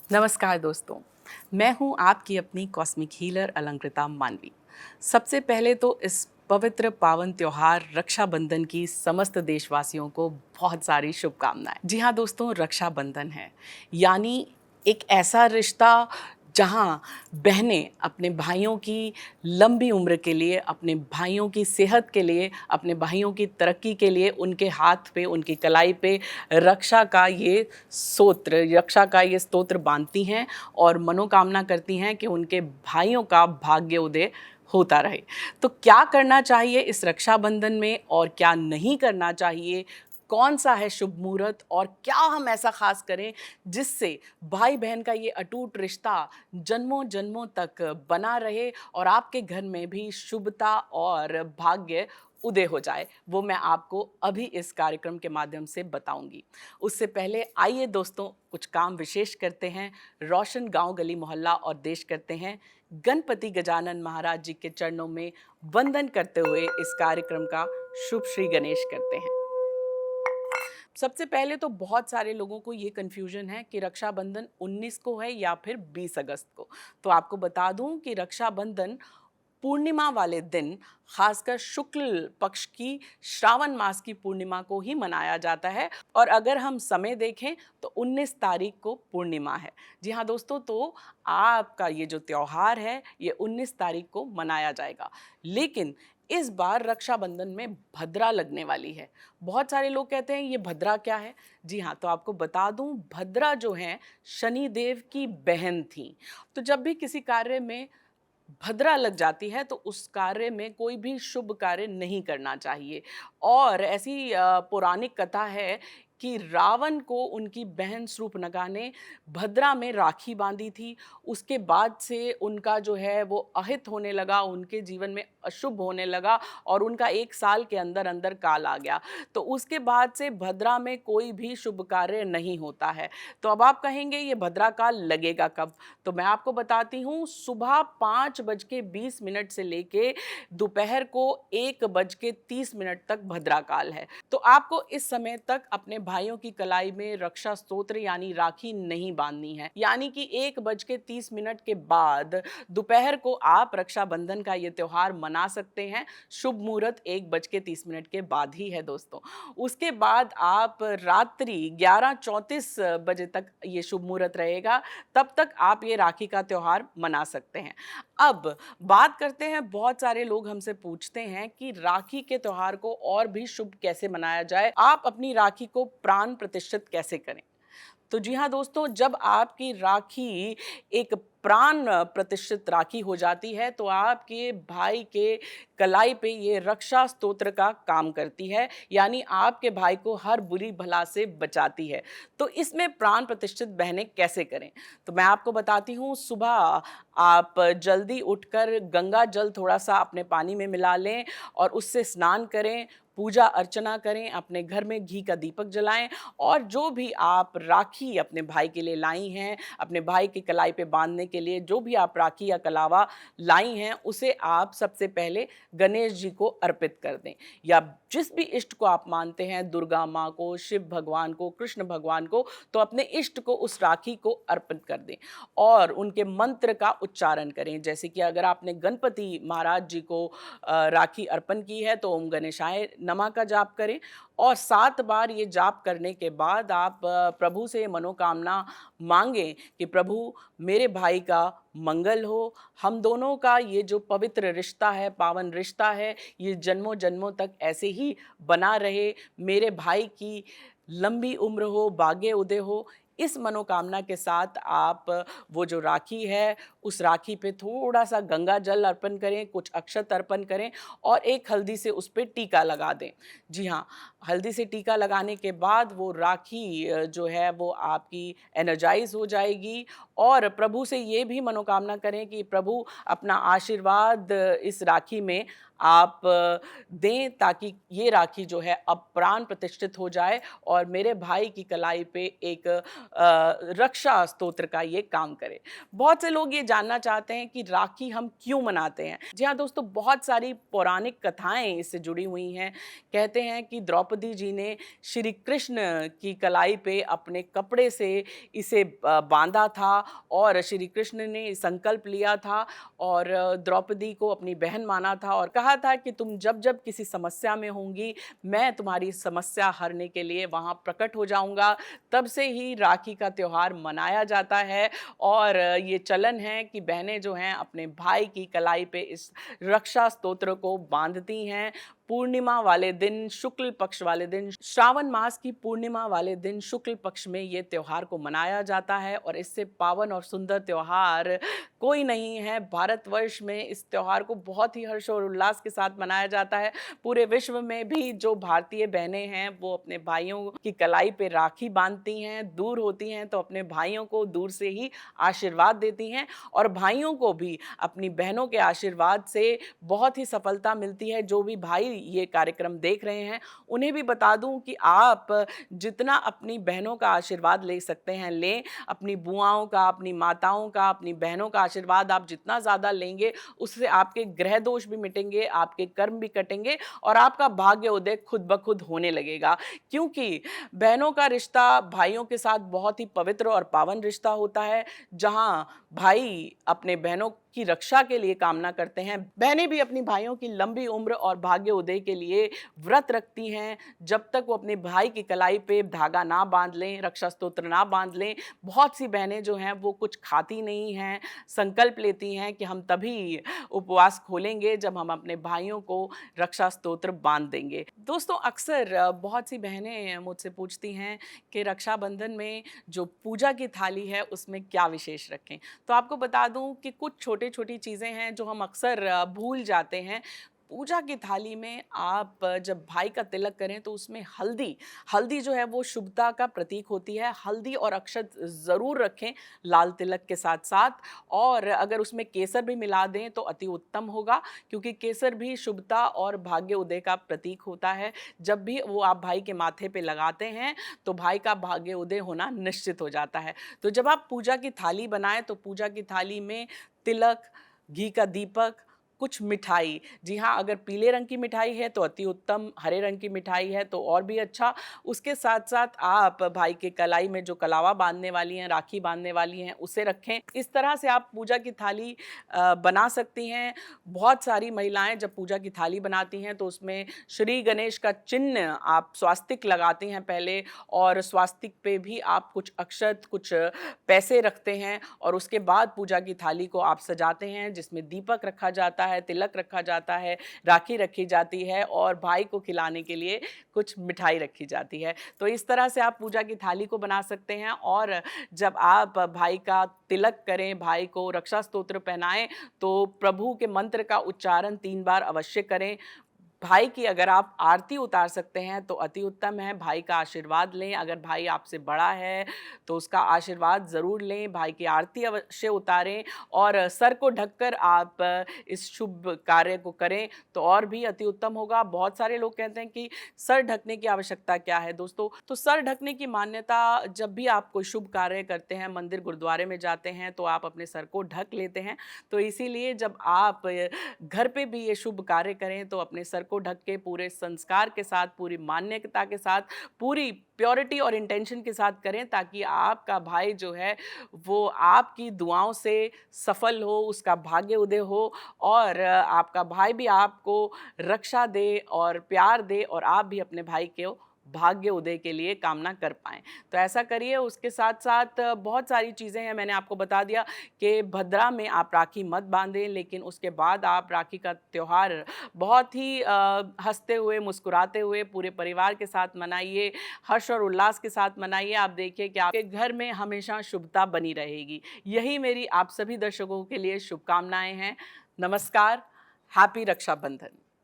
नमस्कार दोस्तों, मैं हूं आपकी अपनी कॉस्मिक हीलर अलंकृता मानवी। सबसे पहले तो इस पवित्र पावन त्योहार रक्षाबंधन की समस्त देशवासियों को बहुत सारी शुभकामनाएं। जी हाँ दोस्तों, रक्षाबंधन है यानी एक ऐसा रिश्ता जहाँ बहनें अपने भाइयों की लंबी उम्र के लिए, अपने भाइयों की सेहत के लिए, अपने भाइयों की तरक्की के लिए उनके हाथ पे, उनकी कलाई पे रक्षा का ये स्तोत्र बांधती हैं और मनोकामना करती हैं कि उनके भाइयों का भाग्य उदय होता रहे। तो क्या करना चाहिए इस रक्षाबंधन में और क्या नहीं करना चाहिए, कौन सा है शुभ मुहूर्त और क्या हम ऐसा खास करें जिससे भाई बहन का ये अटूट रिश्ता जन्मों जन्मों तक बना रहे और आपके घर में भी शुभता और भाग्य उदय हो जाए, वो मैं आपको अभी इस कार्यक्रम के माध्यम से बताऊंगी। उससे पहले आइए दोस्तों कुछ काम विशेष करते हैं, रोशन गांव गली मोहल्ला और देश करते हैं, गणपति गजानन महाराज जी के चरणों में वंदन करते हुए इस कार्यक्रम का शुभ श्री गणेश करते हैं। सबसे पहले तो बहुत सारे लोगों को ये कन्फ्यूजन है कि रक्षाबंधन 19 को है या फिर 20 अगस्त को। तो आपको बता दूं कि रक्षाबंधन पूर्णिमा वाले दिन, खासकर शुक्ल पक्ष की श्रावण मास की पूर्णिमा को ही मनाया जाता है और अगर हम समय देखें तो 19 तारीख को पूर्णिमा है। जी हाँ दोस्तों, तो आपका ये जो त्योहार है ये 19 तारीख को मनाया जाएगा। लेकिन इस बार रक्षाबंधन में भद्रा लगने वाली है। बहुत सारे लोग कहते हैं ये भद्रा क्या है। जी हाँ, तो आपको बता दूं, भद्रा जो है शनिदेव की बहन थी। तो जब भी किसी कार्य में भद्रा लग जाती है तो उस कार्य में कोई भी शुभ कार्य नहीं करना चाहिए। और ऐसी पौराणिक कथा है कि रावण को उनकी बहन शूर्पणखा ने भद्रा में राखी बांधी थी। उसके बाद से उनका जो है वो अहित होने लगा, उनके जीवन में अशुभ होने लगा और उनका 1 साल के अंदर अंदर काल आ गया। तो उसके बाद से भद्रा में कोई भी शुभ कार्य नहीं होता है। तो अब आप कहेंगे ये भद्रा काल लगेगा कब? तो मैं आपको बताती हूँ, सुबह 5:20 से लेके दोपहर को 1:30 तक भद्रा काल है। तो आपको इस समय तक अपने भाइयों की कलाई में रक्षा स्तोत्र यानी राखी नहीं बांधनी है। यानी कि 1:30 के बाद दोपहर को आप रक्षाबंधन का ये त्योहार मना सकते हैं। शुभ मुहूर्त 1:30 के बाद ही है दोस्तों। उसके बाद आप रात्रि 11:34 बजे तक ये शुभ मुहूर्त रहेगा, तब तक आप ये राखी का त्योहार मना सकते हैं। अब बात करते हैं, बहुत सारे लोग हमसे पूछते हैं कि राखी के त्योहार को और भी शुभ कैसे मनाया जाए, आप अपनी राखी को प्राण प्रतिष्ठित कैसे करें। तो जी हाँ दोस्तों, जब आपकी राखी एक प्राण प्रतिष्ठित राखी हो जाती है तो आपके भाई के कलाई पे ये रक्षा स्तोत्र का काम करती है, यानी आपके भाई को हर बुरी भला से बचाती है। तो इसमें प्राण प्रतिष्ठित बहनें कैसे करें, तो मैं आपको बताती हूँ। सुबह आप जल्दी उठकर गंगा जल थोड़ा सा अपने पानी में मिला लें और उससे स्नान करें, पूजा अर्चना करें, अपने घर में घी का दीपक जलाएं और जो भी आप राखी अपने भाई के लिए लाई हैं, अपने भाई की कलाई पे बांधने के लिए जो भी आप राखी या कलावा लाई हैं, उसे आप सबसे पहले गणेश जी को अर्पित कर दें। या जिस भी इष्ट को आप मानते हैं, दुर्गा माँ को, शिव भगवान को, कृष्ण भगवान को, तो अपने इष्ट को उस राखी को अर्पित कर दें और उनके मंत्र का उच्चारण करें। जैसे कि अगर आपने गणपति महाराज जी को राखी अर्पण की है तो ओम गणेशाय नमः का जाप करें और 7 बार ये जाप करने के बाद आप प्रभु से मनोकामना मांगें कि प्रभु मेरे भाई का मंगल हो, हम दोनों का ये जो पवित्र रिश्ता है, पावन रिश्ता है, ये जन्मों जन्मों तक ऐसे ही बना रहे, मेरे भाई की लंबी उम्र हो, भाग्य उदय हो। इस मनोकामना के साथ आप वो जो राखी है उस राखी पे थोड़ा सा गंगा जल अर्पण करें, कुछ अक्षत अर्पण करें और एक हल्दी से उस पर टीका लगा दें। जी हाँ, हल्दी से टीका लगाने के बाद वो राखी जो है वो आपकी एनर्जाइज हो जाएगी और प्रभु से ये भी मनोकामना करें कि प्रभु अपना आशीर्वाद इस राखी में आप दें, ताकि ये राखी जो है अब प्राण प्रतिष्ठित हो जाए और मेरे भाई की कलाई पे एक रक्षा स्तोत्र का ये काम करे। बहुत से लोग ये जानना चाहते हैं कि राखी हम क्यों मनाते हैं। जी हाँ दोस्तों, बहुत सारी पौराणिक कथाएं इससे जुड़ी हुई हैं। कहते हैं कि द्रौपदी जी ने श्री कृष्ण की कलाई पे अपने कपड़े से इसे बांधा था और श्री कृष्ण ने संकल्प लिया था और द्रौपदी को अपनी बहन माना था और कहा था कि तुम जब जब किसी समस्या में होंगी, मैं तुम्हारी समस्या हरने के लिए वहाँ प्रकट हो जाऊँगा। तब से ही राखी का त्योहार मनाया जाता है और ये चलन है कि बहनें जो हैं अपने भाई की कलाई पे इस रक्षा स्तोत्र को बांधती हैं। पूर्णिमा वाले दिन, शुक्ल पक्ष वाले दिन, श्रावण मास की पूर्णिमा वाले दिन शुक्ल पक्ष में ये त्योहार को मनाया जाता है और इससे पावन और सुंदर त्योहार कोई नहीं है। भारतवर्ष में इस त्योहार को बहुत ही हर्ष और उल्लास के साथ मनाया जाता है। पूरे विश्व में भी जो भारतीय बहनें हैं वो अपने भाइयों की कलाई पे राखी बांधती हैं, दूर होती हैं तो अपने भाइयों को दूर से ही आशीर्वाद देती हैं और भाइयों को भी अपनी बहनों के आशीर्वाद से बहुत ही सफलता मिलती है। जो भी भाई ये कार्यक्रम देख रहे हैं उन्हें भी बता दूं कि आप जितना अपनी बहनों का आशीर्वाद ले सकते हैं लें। अपनी बुआओं का, अपनी माताओं का, अपनी बहनों का आशीर्वाद आप जितना ज़्यादा लेंगे उससे आपके ग्रह दोष भी मिटेंगे, आपके कर्म भी कटेंगे और आपका भाग्य उदय खुद ब खुद होने लगेगा। क्योंकि बहनों का रिश्ता भाइयों के साथ बहुत ही पवित्र और पावन रिश्ता होता है, जहाँ भाई अपने बहनों की रक्षा के लिए कामना करते हैं। बहनें भी अपनी भाइयों की लंबी उम्र और भाग्य उदय के लिए व्रत रखती हैं। जब तक वो अपने भाई की कलाई पे धागा ना बांध लें, रक्षा स्तोत्र ना बांध लें। बहुत सी बहनें जो हैं वो कुछ खाती नहीं हैं, संकल्प लेती हैं कि हम तभी उपवास खोलेंगे जब हम अपने भाइयों को रक्षा स्तोत्र बांध देंगे। दोस्तों, अक्सर बहुत सी बहनें मुझसे पूछती हैं कि रक्षाबंधन में जो पूजा की थाली है उसमें क्या विशेष रखें। तो आपको बता दूं कि कुछ छोटी छोटी चीज़ें हैं जो हम अक्सर भूल जाते हैं। पूजा की थाली में आप जब भाई का तिलक करें तो उसमें हल्दी हल्दी जो है वो शुभता का प्रतीक होती है। हल्दी और अक्षत ज़रूर रखें लाल तिलक के साथ साथ, और अगर उसमें केसर भी मिला दें तो अति उत्तम होगा, क्योंकि केसर भी शुभता और भाग्य उदय का प्रतीक होता है। जब भी वो आप भाई के माथे पे लगाते हैं तो भाई का भाग्य उदय होना निश्चित हो जाता है। तो जब आप पूजा की थाली बनाएं तो पूजा की थाली में तिलक, घी का दीपक, कुछ मिठाई, जी हाँ, अगर पीले रंग की मिठाई है तो अति उत्तम, हरे रंग की मिठाई है तो और भी अच्छा। उसके साथ साथ आप भाई के कलाई में जो कलावा बांधने वाली हैं, राखी बांधने वाली हैं, उसे रखें। इस तरह से आप पूजा की थाली बना सकती हैं। बहुत सारी महिलाएं जब पूजा की थाली बनाती हैं तो उसमें श्री गणेश का चिन्ह आप स्वास्तिक लगाती हैं पहले, और स्वास्तिक पे भी आप कुछ अक्षत, कुछ पैसे रखते हैं और उसके बाद पूजा की थाली को आप सजाते हैं, जिसमें दीपक रखा जाता है, तिलक रखा जाता है, राखी रखी जाती है और भाई को खिलाने के लिए कुछ मिठाई रखी जाती है। तो इस तरह से आप पूजा की थाली को बना सकते हैं। और जब आप भाई का तिलक करें, भाई को रक्षा स्तोत्र पहनाएं, तो प्रभु के मंत्र का उच्चारण 3 बार अवश्य करें। भाई की अगर आप आरती उतार सकते हैं तो अति उत्तम है। भाई का आशीर्वाद लें। अगर भाई आपसे बड़ा है तो उसका आशीर्वाद ज़रूर लें। भाई की आरती अवश्य उतारें और सर को ढककर आप इस शुभ कार्य को करें तो और भी अति उत्तम होगा। बहुत सारे लोग कहते हैं कि सर ढकने की आवश्यकता क्या है दोस्तों। तो सर ढकने की मान्यता, जब भी आप कोई शुभ कार्य करते हैं, मंदिर गुरुद्वारे में जाते हैं तो आप अपने सर को ढक लेते हैं। तो इसीलिए जब आप घर पे भी ये शुभ कार्य करें तो अपने सर को ढक के पूरे संस्कार के साथ, पूरी मान्यता के साथ, पूरी प्योरिटी और इंटेंशन के साथ करें, ताकि आपका भाई जो है वो आपकी दुआओं से सफल हो, उसका भाग्य उदय हो और आपका भाई भी आपको रक्षा दे और प्यार दे और आप भी अपने भाई के भाग्य उदय के लिए कामना कर पाएँ। तो ऐसा करिए। उसके साथ साथ बहुत सारी चीज़ें हैं। मैंने आपको बता दिया कि भद्रा में आप राखी मत बांधें, लेकिन उसके बाद आप राखी का त्योहार बहुत ही हंसते हुए, मुस्कुराते हुए पूरे परिवार के साथ मनाइए, हर्ष और उल्लास के साथ मनाइए। आप देखिए कि आपके घर में हमेशा शुभता बनी रहेगी। यही मेरी आप सभी दर्शकों के लिए शुभकामनाएं हैं। नमस्कार। हैप्पी रक्षाबंधन।